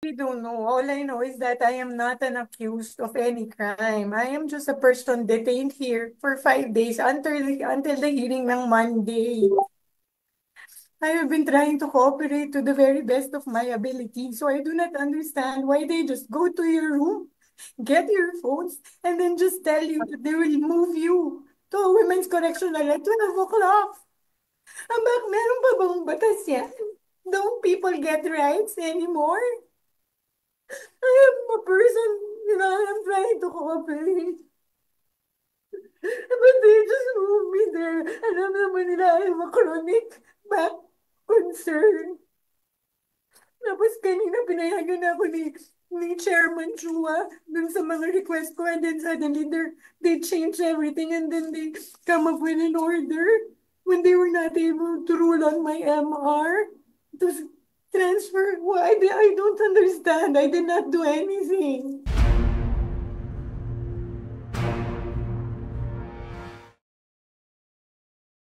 I don't know. All I know is that I am not an accused of any crime. I am just a person detained here for 5 days until the hearing ng Monday. I have been trying to cooperate to the very best of my ability, so I do not understand why they just go to your room, get your phones, and then just tell you that they will move you to a women's correctional at 12 o'clock. Meron pa bang batas yan? Don't people get rights anymore? I am a person, I'm trying to cooperate. But they just move me there. Alam naman nila I am a chronic back concern. Tapos kanina pinayagan ako ni Chairman Chua dun sa mga request ko, and then suddenly they change everything, and then they come up with an order when they were not able to rule on my MR to transfer. Why? I don't understand. I did not do anything.